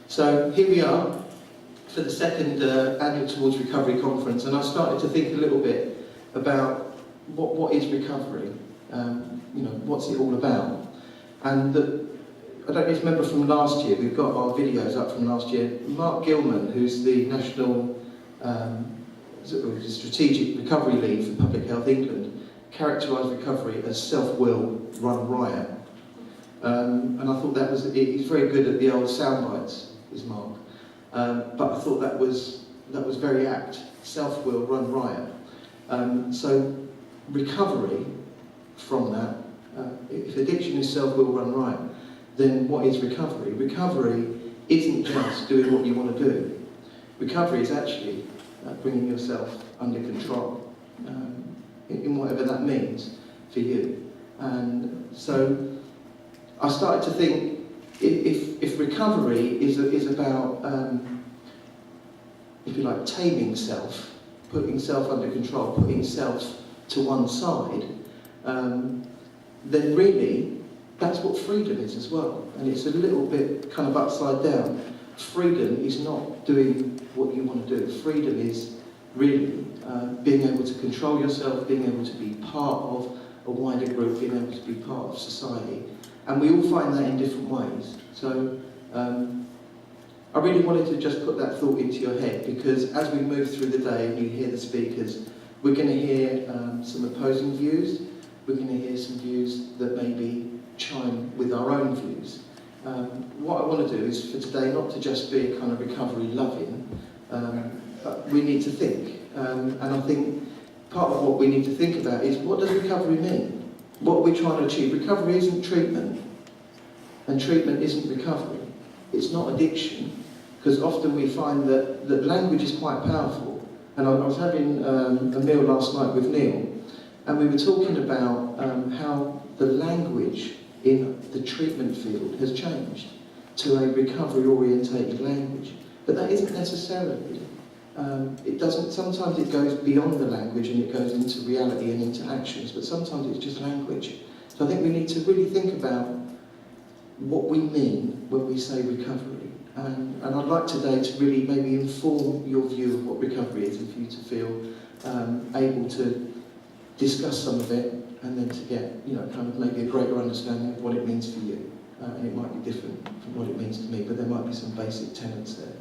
So here we are for the second annual Towards Recovery conference, and I started to think a little bit about what is recovery, what's it all about. And I don't know if you remember from last year, we've got our videos up from last year. Mark Gilman, who's the National Strategic Recovery Lead for Public Health England, characterised recovery as self-will run riot. And I thought he's very good at the old sound bites, is Mark. But I thought that was very apt, self-will run riot. So recovery from that, if addiction is self-will run riot, then what is recovery? Recovery isn't just doing what you want to do. Recovery is actually bringing yourself under control, in whatever that means for you. And so I started to think, if recovery is about, if you like, taming self, putting self under control, putting self to one side, then really that's what freedom is as well. And it's a little bit kind of upside down. Freedom is not doing what you want to do. Freedom is really being able to control yourself, being able to be part of a wider group, being able to be part of society. And we all find that in different ways. So I really wanted to just put that thought into your head, because as we move through the day and you hear the speakers, we're going to hear some opposing views. We're going to hear some views that maybe chime with our own views. What I want to do is for today not to just be a kind of recovery loving, but we need to think. And I think part of what we need to think about is, what does recovery mean? What are we trying to achieve? Recovery isn't treatment, and treatment isn't recovery. It's not addiction, because often we find that language is quite powerful. And I was having a meal last night with Neil, and we were talking about how the language in the treatment field has changed to a recovery-orientated language. But that isn't necessarily. It doesn't. Sometimes it goes beyond the language and it goes into reality and into actions, but sometimes it's just language. So I think we need to really think about what we mean when we say recovery. And I'd like today to really maybe inform your view of what recovery is, and for you to feel able to discuss some of it, and then to get, kind of maybe a greater understanding of what it means for you. And it might be different from what it means to me, but there might be some basic tenets there.